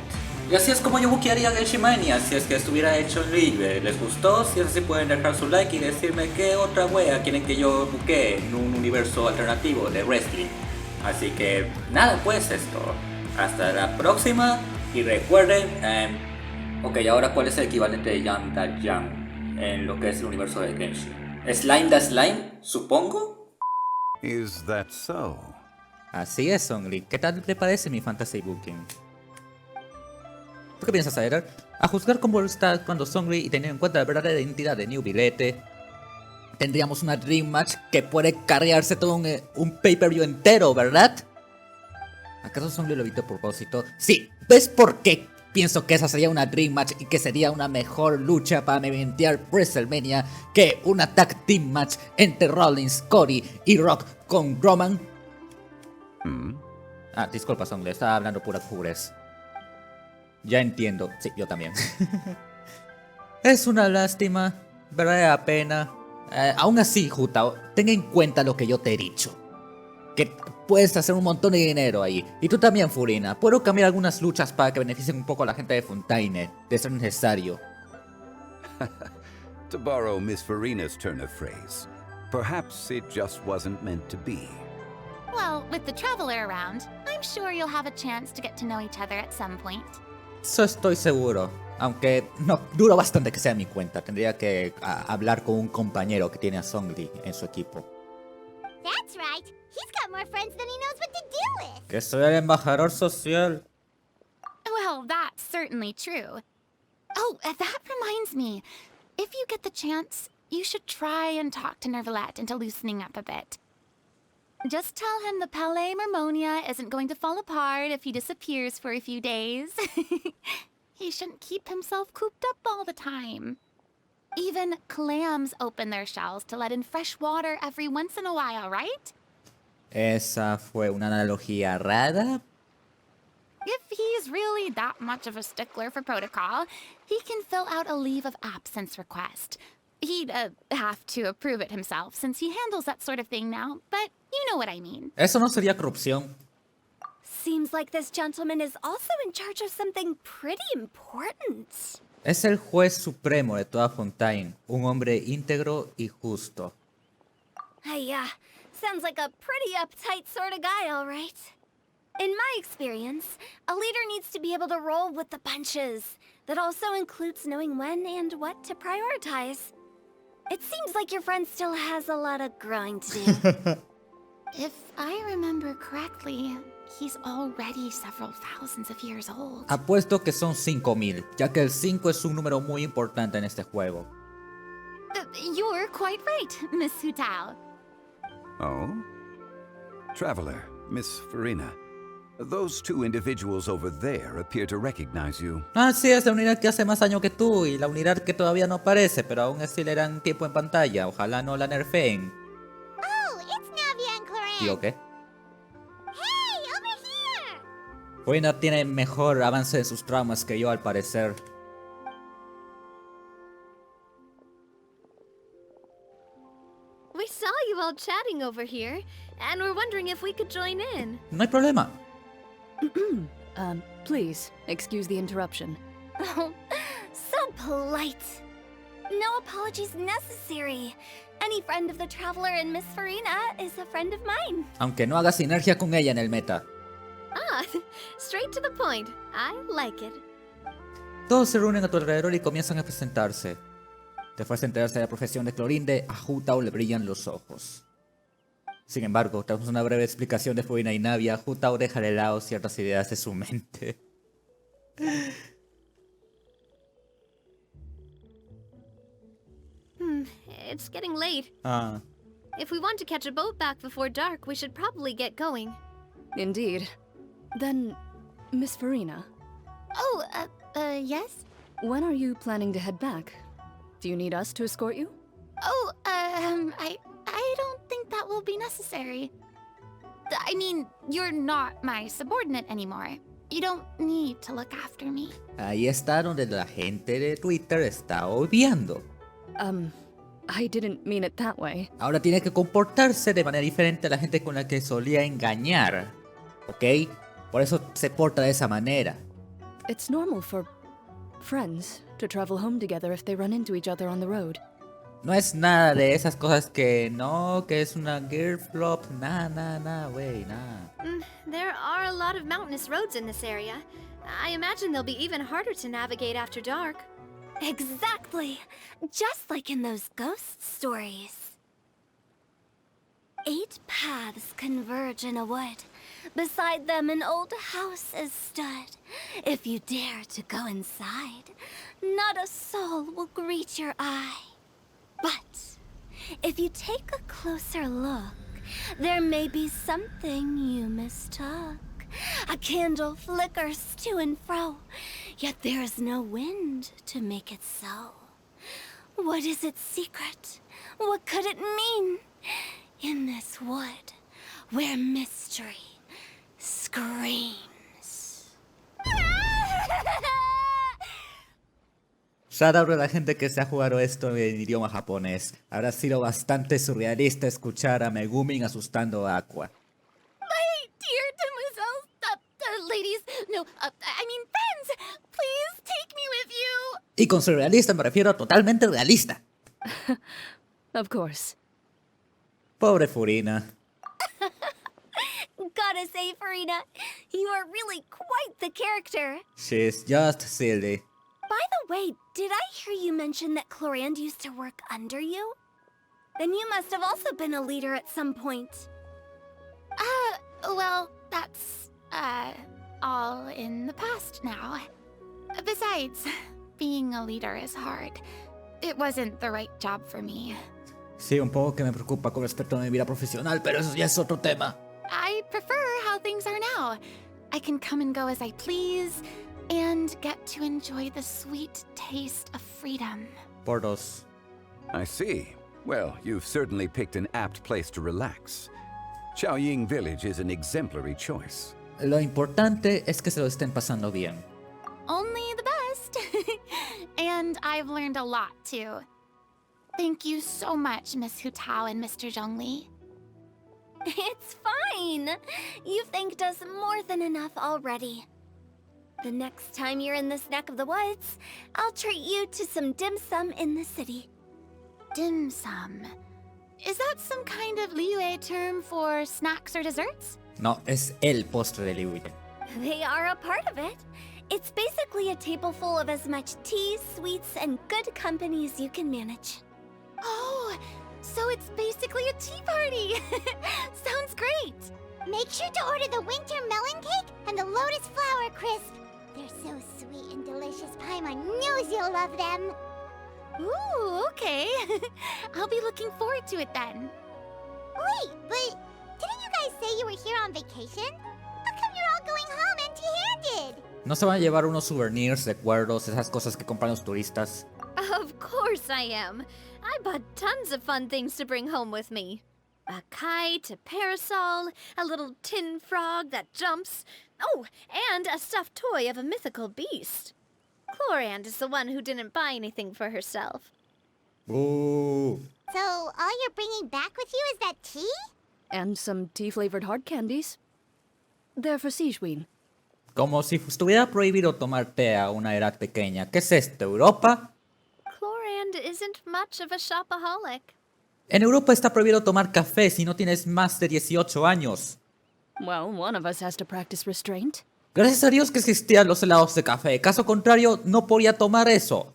Y así es como yo buquearía Genshimania si es que estuviera hecho en libre. ¿Les gustó? Si es así pueden dejar su like y decirme qué otra wea quieren que yo buquee en un universo alternativo de wrestling. Así que nada, pues esto. Hasta la próxima y recuerden, ok, ahora cuál es el equivalente de Yang Da Yang en lo que es el universo de Genshin. Slime da slime, supongo. Is that so? Así es, Songli. ¿Qué tal te parece mi fantasy booking? ¿Tú qué piensas, Aira? A juzgar cómo está cuando Songli y teniendo en cuenta la verdadera identidad de Neuvie, tendríamos una Dream Match que puede cargarse todo un pay-per-view entero, ¿verdad? ¿Acaso Songli lo evitó a propósito? Sí, ¿ves por qué pienso que esa sería una Dream Match y que sería una mejor lucha para eventear WrestleMania que una Tag Team Match entre Rollins, Cody y Rock con Roman? Ah, disculpa, Songli, estaba hablando pura cubrez. Ya entiendo, sí, yo también. Es una lástima, verdadera pena. Aún así, Hu Tao, ten en cuenta lo que yo te he dicho. Que puedes hacer un montón de dinero ahí. Y tú también, Furina. Puedo cambiar algunas luchas para que beneficien un poco a la gente de Fontaine, de ser necesario. To borrow Miss Furina's turn of phrase, perhaps it just wasn't meant to be. Well, with the traveler around, I'm sure you'll have a chance to get to know each other at some point. Eso estoy seguro. Aunque no, duro bastante que sea mi cuenta. Tendría que hablar con un compañero que tiene a Songli en su equipo. That's right. He's got more friends than he knows what to do with. Que soy el embajador social. Well, that's certainly true. Oh, that reminds me. If you get the chance, you should try and talk to Nervalette into loosening up a bit. Just tell him the Palais Mermonia isn't going to fall apart if he disappears for a few days. He shouldn't keep himself cooped up all the time. Even clams open their shells to let in fresh water every once in a while, right? Esa fue una analogía rara. If he's really that much of a stickler for protocol, he can fill out a leave of absence request. He'd have to approve it himself since he handles that sort of thing now, but you know what I mean. Eso no sería corrupción. Seems like this gentleman is also in charge of something pretty important. Es el juez supremo de toda Fontaine, un hombre íntegro y justo. Sounds like a pretty uptight sort of guy, all right. In my experience, a leader needs to be able to roll with the punches. That also includes knowing when and what to prioritize. It seems like your friend still has a lot of growing to do. If I remember correctly, he's already several thousands of years old. Apuesto que son 5000, ya que el 5 es un número muy importante en este juego. You're quite right, Miss Hu Tao. Oh? Traveler, Miss Furina. Those two individuals over there appear to recognize you. Ah, sí, es la unidad que hace más daño que tú y la unidad que todavía no aparece, pero aún así le dan tiempo en pantalla. Ojalá no la nerfeen. Oh, it's Neuvie and Cloran. ¿Y o qué? Hey, over here! Furina tiene mejor avance en sus traumas que yo, al parecer. We saw you all chatting over here, and we're wondering if we could join in. No hay problema. Please, excuse the interruption. Oh, so polite. No apologies necessary. Any friend of the Traveler and Miss Furina is a friend of mine. Aunque no haga sinergia con ella en el meta. Ah, straight to the point. I like it. Todos se reúnen a tu alrededor y comienzan a presentarse. Después de enterarse de la profesión de Clorinde, a Hu Tao le brillan los ojos. Sin embargo, tras una breve explicación de Furina y Neuvie, Hu Tao deja de lado ciertas ideas de su mente. It's getting late. Ah. If we want to catch a boat back before dark, we should probably get going. Indeed. Then, Miss Furina, Oh, yes? when are you planning to head back? Do you need us to escort you? Oh, I don't think that will be necessary. I mean, you're not my subordinate anymore. You don't need to look after me. Ahí está donde la gente de Twitter está obviando. I didn't mean it that way. Ahora tiene que comportarse de manera diferente a la gente con la que solía engañar. ¿Ok? Por eso se porta de esa manera. It's normal for friends to travel home together if they run into each other on the road. No es nada de esas cosas que no, que es una girl flop. Nada, wey, nada. There are a lot of mountainous roads in this area. I imagine they'll be even harder to navigate after dark. Exactly. Just like in those ghost stories. 8 paths converge in a wood. Beside them an old house is stood. If you dare to go inside, not a soul will greet your eye. But if you take a closer look, there may be something you mistook. A candle flickers to and fro, yet there is no wind to make it so. What is its secret? What could it mean? In this wood, where mystery screams. Shout out a la gente que se ha jugado esto en idioma japonés. Habrá sido bastante surrealista escuchar a Megumin asustando a Aqua. My dear demoiselles, ladies, no, I mean friends, please take me with you. Y con surrealista me refiero a totalmente realista. Of course. Pobre Furina. Gotta say, Furina, you are really quite the character. She's just silly. By the way, did I hear you mention that Clorand used to work under you? Then you must have also been a leader at some point. Well, that's, all in the past now. Besides, being a leader is hard. It wasn't the right job for me. Sí, un poco que me preocupa con respecto a mi vida profesional, pero eso ya es otro tema. I prefer how things are now. I can come and go as I please, and get to enjoy the sweet taste of freedom. Por dos. I see. Well, you've certainly picked an apt place to relax. Chaoying Village is an exemplary choice. Lo importante es que se lo estén pasando bien. Only the best. And I've learned a lot, too. Thank you so much, Miss Hu Tao and Mr. Zhongli. It's fine. You've thanked us more than enough already. The next time you're in this neck of the woods, I'll treat you to some dim sum in the city. Dim sum. Is that some kind of Liyue term for snacks or desserts? No, es el postre de Liu. They are a part of it. It's basically a table full of as much tea, sweets, and good company as you can manage. Oh, so it's basically a tea party. Sounds great. Make sure to order the winter melon cake and the lotus flower crisp. They're so sweet and delicious. Paimon knows you'll love them. Ooh, okay. I'll be looking forward to it then. Wait, but didn't you guys say you were here on vacation? How come you're all going home empty-handed? ¿No se van a llevar unos souvenirs, recuerdos, esas cosas que compran los turistas? Of course I am. I bought tons of fun things to bring home with me. A kite, a parasol, a little tin frog that jumps. Oh, and a stuffed toy of a mythical beast. Clorand is the one who didn't buy anything for herself. Ooh. So all you're bringing back with you is that tea? And some tea-flavored hard candies. They're for Sigewin. Como si estuviera prohibido tomar té a una edad pequeña. ¿Qué es esto, Europa? Clorand isn't much of a shopaholic. En Europa está prohibido tomar café si no tienes más de 18 años. Well, one of us has to practice restraint. Gracias a Dios que existían los helados de café. Caso contrario, no podía tomar eso.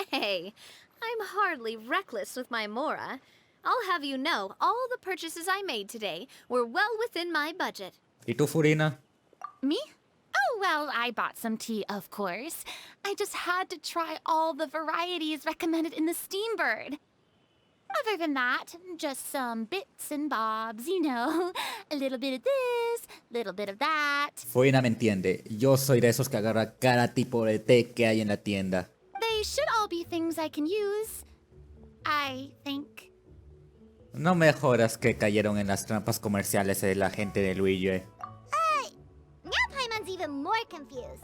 Hey, I'm hardly reckless with my Mora. I'll have you know, all the purchases I made today were well within my budget. ¿Y tú, Furina? Me? Oh, well, I bought some tea, of course. I just had to try all the varieties recommended in the Steambird. Other than that, just some bits and bobs, you know. A little bit of this, little bit of that. Furina me entiende. Yo soy de esos que agarra cada tipo de té que hay en la tienda. They should all be things I can use, I think. No me jodas que cayeron en las trampas comerciales de la gente de Luigi. Now Paimon's even more confused.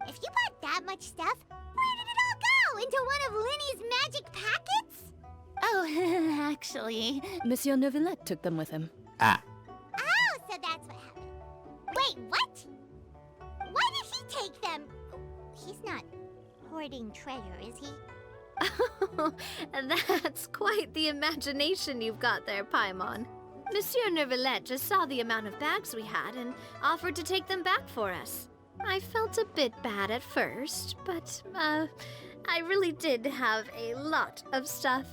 If you bought that much stuff, where did it all go? Into one of Linny's magic packets? Oh, actually, Monsieur Neuvillette took them with him. Ah, Oh, so that's what happened. Wait, what? Why did he take them? He's not hoarding treasure, is he? That's quite the imagination you've got there, Paimon. Monsieur Neuvillette just saw the amount of bags we had and offered to take them back for us. I felt a bit bad at first, but, I really did have a lot of stuff.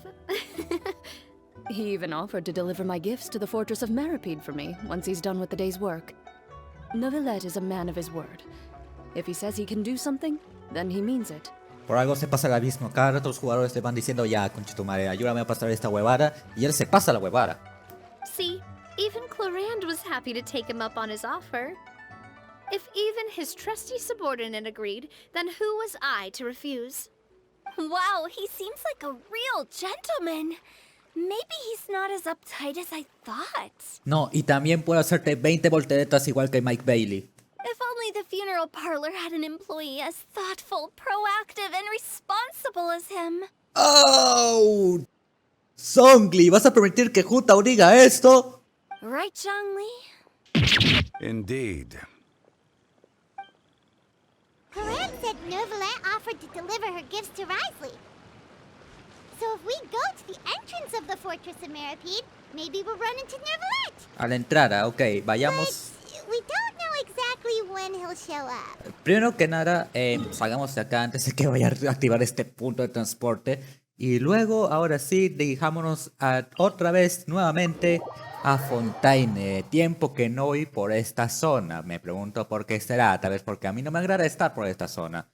He even offered to deliver my gifts to the fortress of Meripede for me once he's done with the day's work. Neuvillette is a man of his word. If he says he can do something, then he means it. Por algo se pasa el abismo. Cada rato los jugadores le van diciendo, ya, conchetumare, ayúdame a pasar esta huevada. Y él se pasa la huevada. See, even Clorand was happy to take him up on his offer. If even his trusty subordinate agreed, then who was I to refuse? Wow, he seems like a real gentleman. Maybe he's not as uptight as I thought. No, y también puede hacerte 20 volteretas igual que Mike Bailey. If only the funeral parlor had an employee as thoughtful, proactive, and responsible as him. ¡Oh! Zhongli, ¿vas a permitir que Hu Tao diga esto? Right, Zhongli? Indeed. Clorand said Neuvillette offered to deliver her gifts to Risley. So if we go to the entrance of the Fortress of Meripede, maybe we'll run into Neuvillette. A la entrada, ok, vayamos. But we don't know exactly when he'll show up. Primero que nada, salgamos de acá antes de que vaya a activar este punto de transporte. Y luego, ahora sí, dirijámonos otra vez, nuevamente, a Fontaine. Tiempo que no voy por esta zona. Me pregunto por qué será. Tal vez porque a mí no me agrada estar por esta zona.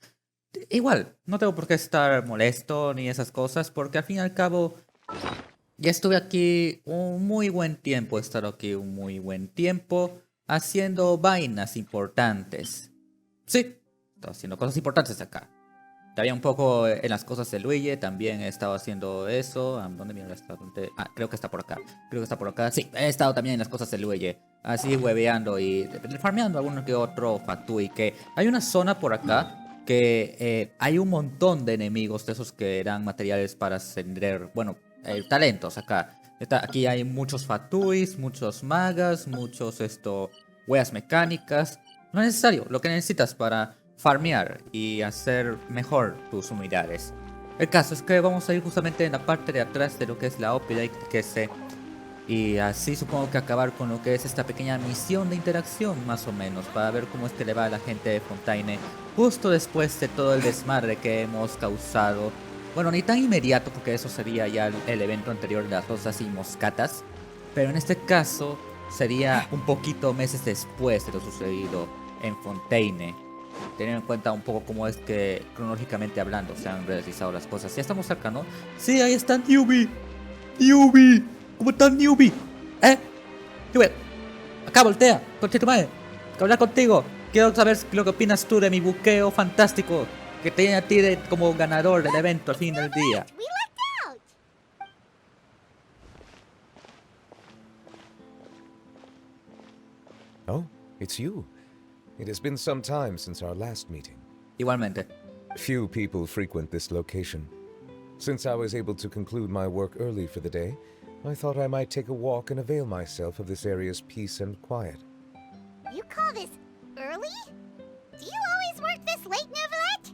Igual, no tengo por qué estar molesto ni esas cosas, porque al fin y al cabo ya estuve aquí un muy buen tiempo, he estado aquí un muy buen tiempo haciendo vainas importantes. Sí, estoy haciendo cosas importantes acá. Todavía un poco en las cosas de Luigi, también he estado haciendo eso. ¿Dónde mira está? Creo que está por acá. Creo que está por acá. Sí, he estado también en las cosas de Luigi. Así hueveando y farmeando alguno que otro fatui. Que hay una zona por acá que hay un montón de enemigos de esos que dan materiales para ascender, bueno, talentos acá. Aquí hay muchos fatuis, muchos magas, muchos weas mecánicas. No es necesario, lo que necesitas para farmear y hacer mejor tus unidades. El caso es que vamos a ir justamente en la parte de atrás de lo que es la Update que sé. Y así supongo que acabar con lo que es esta pequeña misión de interacción, más o menos, para ver cómo es que le va a la gente de Fontaine justo después de todo el desmadre que hemos causado. Bueno, ni tan inmediato, porque eso sería ya el evento anterior de las rosas y moscatas, pero en este caso sería un poquito meses después de lo sucedido en Fontaine, teniendo en cuenta un poco cómo es que cronológicamente hablando se han realizado las cosas. Ya estamos cerca, ¿no? Sí, ahí está Neuvie. Neuvie. ¿Cómo estás, Neuvie? Neuvie, acá voltea, conchetumadre. Quiero hablar contigo. Quiero saber lo que opinas tú de mi buqueo fantástico que te tiene a ti como ganador del evento al fin del día. We lucked out. Oh, it's you. It has been some time since our last meeting. Igualmente. Few people frequent this location. Since I was able to conclude my work early for the day, I thought I might take a walk and avail myself of this area's peace and quiet. You call this early? Do you always work this late, Neuvillette?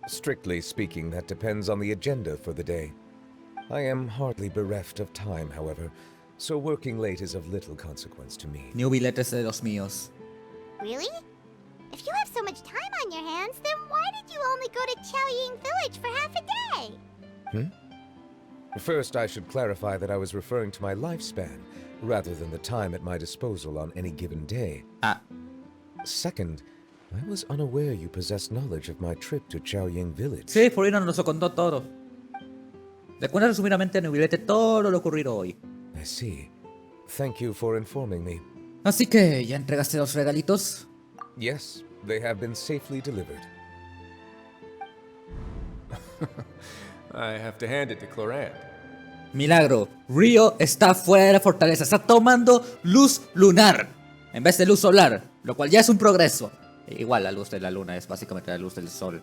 Strictly speaking, that depends on the agenda for the day. I am hardly bereft of time, however, so working late is of little consequence to me. Neuvillette es de los míos. Really? If you have so much time on your hands, then why did you only go to Chaoying Village for half a day? First, I should clarify that I was referring to my lifespan, rather than the time at my disposal on any given day. Second, I was unaware you possessed knowledge of my trip to Chaoying Village. Sí, Furina nos lo contó todo. Le cuento resumidamente a Neuvillette todo lo ocurrido hoy. I see. Thank you for informing me. Así que, ¿ya entregaste los regalitos? Yes, they have been safely delivered. I have to hand it to Clorand. Milagro, Río está fuera de la fortaleza, está tomando luz lunar en vez de luz solar, lo cual ya es un progreso. Igual la luz de la luna es básicamente la luz del sol.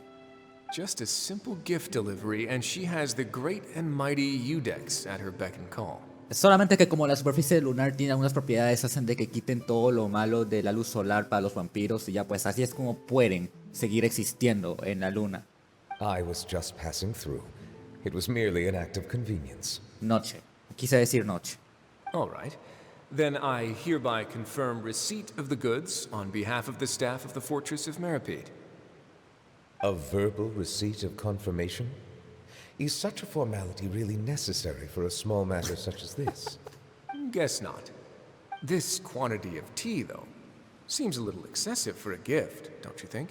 Just a simple gift delivery, and she has the great and mighty Udex at her beck and call. Solamente que como la superficie lunar tiene algunas propiedades, hacen de que quiten todo lo malo de la luz solar para los vampiros y ya pues así es como pueden seguir existiendo en la luna. I was just passing through. It was merely an act of convenience. Noche. Quise decir noche. All right. Then I hereby confirm receipt of the goods on behalf of the staff of the Fortress of Meripede. A verbal receipt of confirmation? Is such a formality really necessary for a small matter such as this? Guess not. This quantity of tea, though, seems a little excessive for a gift, don't you think?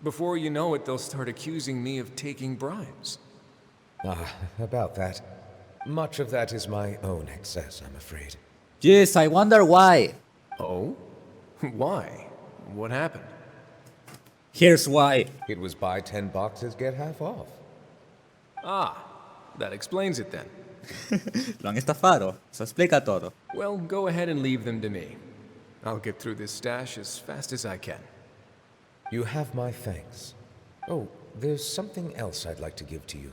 Before you know it, they'll start accusing me of taking bribes. About that. Much of that is my own excess, I'm afraid. Yes, I wonder why. Oh? Why? What happened? Here's why. It was buy 10 boxes, get half off. Ah, that explains it then. Lo han estafado. Eso explica todo. Well, go ahead and leave them to me. I'll get through this stash as fast as I can. You have my thanks. Oh, there's something else I'd like to give to you.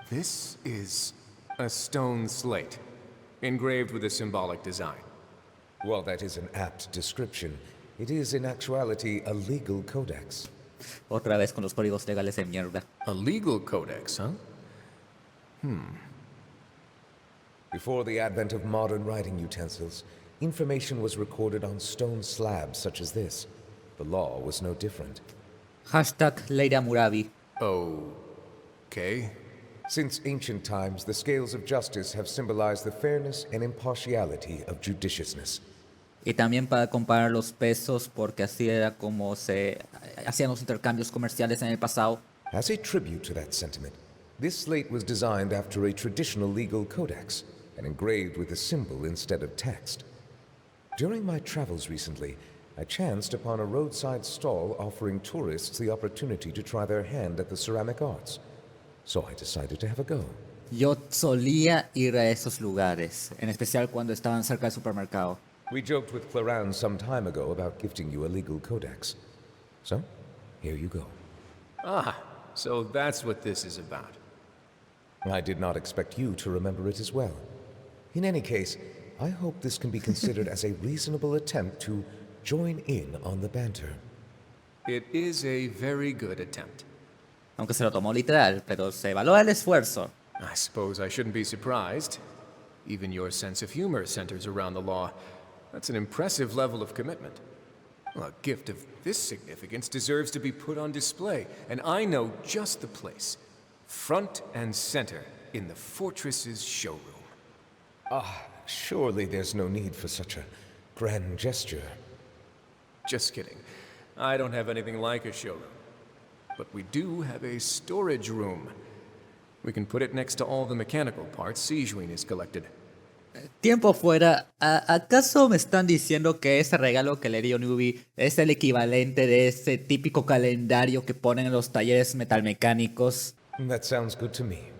This is a stone slate, engraved with a symbolic design. While that is an apt description, it is in actuality a legal codex. Otra vez con los códigos legales de mierda. A legal codex, huh? Before the advent of modern writing utensils, information was recorded on stone slabs such as this. The law was no different. Hashtag Leira Murabi. Okay. Since ancient times, the scales of justice have symbolized the fairness and impartiality of judiciousness. Y también para comparar los pesos, porque así era como se hacían los intercambios comerciales en el pasado. As a tribute to that sentiment, this slate was designed after a traditional legal codex and engraved with a symbol instead of text. During my travels recently, I chanced upon a roadside stall offering tourists the opportunity to try their hand at the ceramic arts. So I decided to have a go. Yo solía ir a esos lugares, en especial cuando estaban cerca del supermercado. We joked with Clarence some time ago about gifting you a legal codex. So, here you go. Ah, so that's what this is about. I did not expect you to remember it as well. In any case, I hope this can be considered as a reasonable attempt to join in on the banter. It is a very good attempt. Aunque se lo tomó literal, pero se valora el esfuerzo. I suppose I shouldn't be surprised. Even your sense of humor centers around the law. That's an impressive level of commitment. Well, a gift of this significance deserves to be put on display, and I know just the place. Front and center in the fortress's showroom. Surely there's no need for such a grand gesture. Just kidding. I don't have anything like a showroom. But we do have a storage room. We can put it next to all the mechanical parts Sijuin has collected. Tiempo fuera, ¿acaso me están diciendo que ese regalo que le dio Neuvie es el equivalente de ese típico calendario que ponen en los talleres metalmecánicos? That sounds good to me.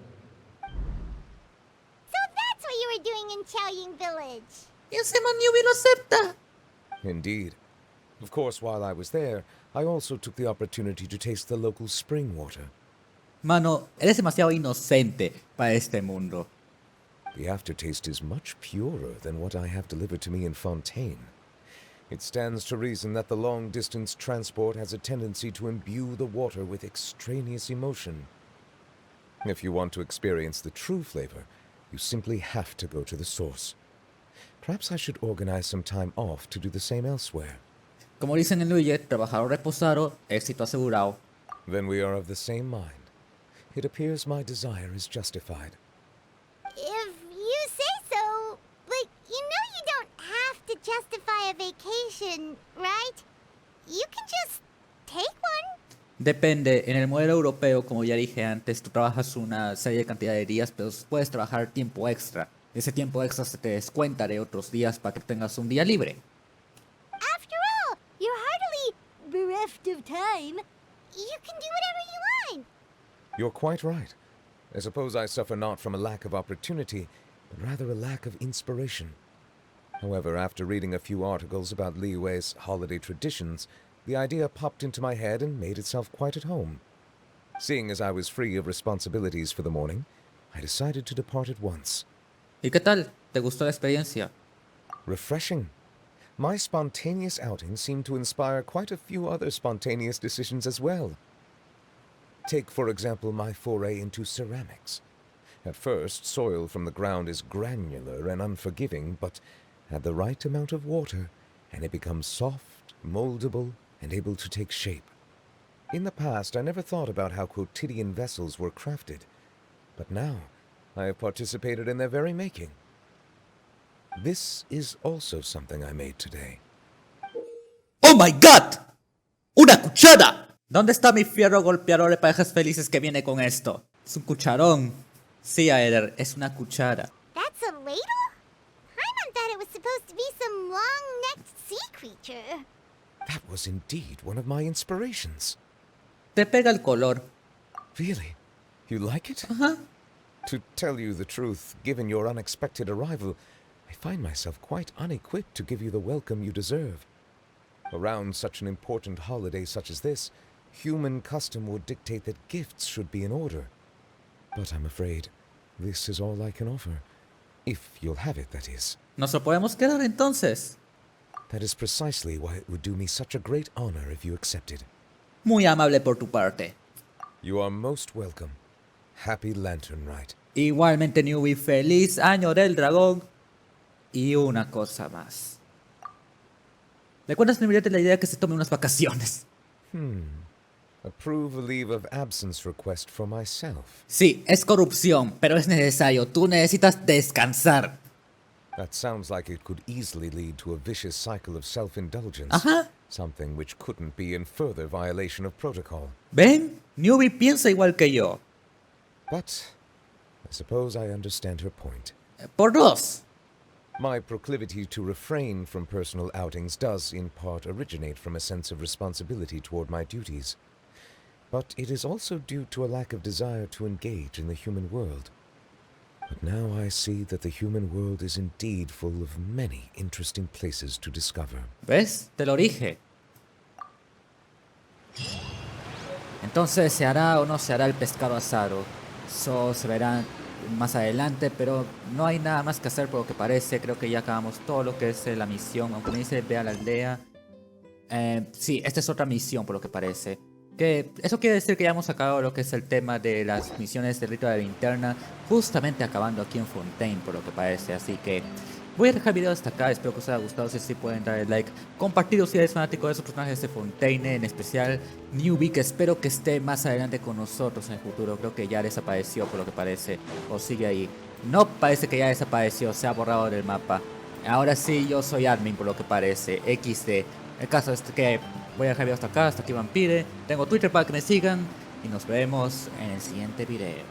So that's what you were doing in Chaoying Village. Y ese man Neuvie lo acepta. Indeed. Of course, while I was there, I also took the opportunity to taste the local spring water. Mano, eres demasiado inocente para este mundo. The aftertaste is much purer than what I have delivered to me in Fontaine. It stands to reason that the long-distance transport has a tendency to imbue the water with extraneous emotion. If you want to experience the true flavor, you simply have to go to the source. Perhaps I should organize some time off to do the same elsewhere. Como dicen en Luye, trabajador reposado, éxito asegurado. Then we are of the same mind. It appears my desire is justified. If you say so, but you know you don't have to justify a vacation, right? You can just take one. Depende, en el modelo europeo, como ya dije antes, tú trabajas una serie de cantidad de días, pero puedes trabajar tiempo extra. Ese tiempo extra se te descuenta de otros días para que tengas un día libre. After all, you're hardly bereft of time. You can do whatever you want. You're quite right. I suppose I suffer not from a lack of opportunity, but rather a lack of inspiration. However, after reading a few articles about Liyue's holiday traditions, the idea popped into my head and made itself quite at home. Seeing as I was free of responsibilities for the morning, I decided to depart at once. ¿Y qué tal? ¿Te gustó la experiencia? Refreshing. My spontaneous outing seemed to inspire quite a few other spontaneous decisions as well. Take, for example, my foray into ceramics. At first, soil from the ground is granular and unforgiving, but add the right amount of water, and it becomes soft, moldable, and able to take shape. In the past, I never thought about how quotidian vessels were crafted. But now, I have participated in their very making. This is also something I made today. ¡Oh my god! ¡Una cuchara! ¿Dónde está mi fierro golpeador de parejas felices que viene con esto? Es un cucharón. Sí, Aeder, es una cuchara. That's a ladle? Paimon thought it was supposed to be some long-necked sea creature. That was indeed one of my inspirations. Te pega el color. Really? You like it? Ajá. To tell you the truth, given your unexpected arrival, I find myself quite unequipped to give you the welcome you deserve. Around such an important holiday such as this, human custom would dictate that gifts should be in order. But I'm afraid this is all I can offer. If you'll have it, that is. ¿Nos lo podemos quedar entonces? That is precisely why it would do me such a great honor if you accepted. Muy amable por tu parte. You are most welcome. Happy Lantern Rite. Igualmente, Neuvie, feliz año del dragón. Y una cosa más. ¿Le cuentas a la idea que se tome unas vacaciones? Approve a leave of absence request for myself. Sí, es corrupción, pero es necesario. Tú necesitas descansar. That sounds like it could easily lead to a vicious cycle of self-indulgence. Ajá. Something which couldn't be in further violation of protocol. ¿Ven? Neuvie piensa igual que yo. But I suppose I understand her point. Por dos. My proclivity to refrain from personal outings does in part originate from a sense of responsibility toward my duties. But it is also due to a lack of desire to engage in the human world. But now I see that the human world is indeed full of many interesting places to discover. ¿Ves? Te lo dije. Entonces, ¿se hará o no se hará el pescado asado? Eso se verá más adelante, pero no hay nada más que hacer por lo que parece. Creo que ya acabamos todo lo que es la misión. Aunque me dice ve a la aldea. Sí, esta es otra misión por lo que parece. Que eso quiere decir que ya hemos acabado lo que es el tema de las misiones del rito de la linterna, justamente acabando aquí en Fontaine por lo que parece. Así que voy a dejar el video hasta acá, espero que os haya gustado. Si sí, pueden dar el like, compartirlo si eres fanático de esos personajes de Fontaine, en especial Neuvie, que espero que esté más adelante con nosotros en el futuro. Creo que ya desapareció por lo que parece, o sigue ahí. No, parece que ya desapareció, se ha borrado del mapa. Ahora sí, yo soy admin por lo que parece, XD. El caso es que voy a dejar el video hasta acá, hasta aquí Vampire. Tengo Twitter para que me sigan y nos vemos en el siguiente video.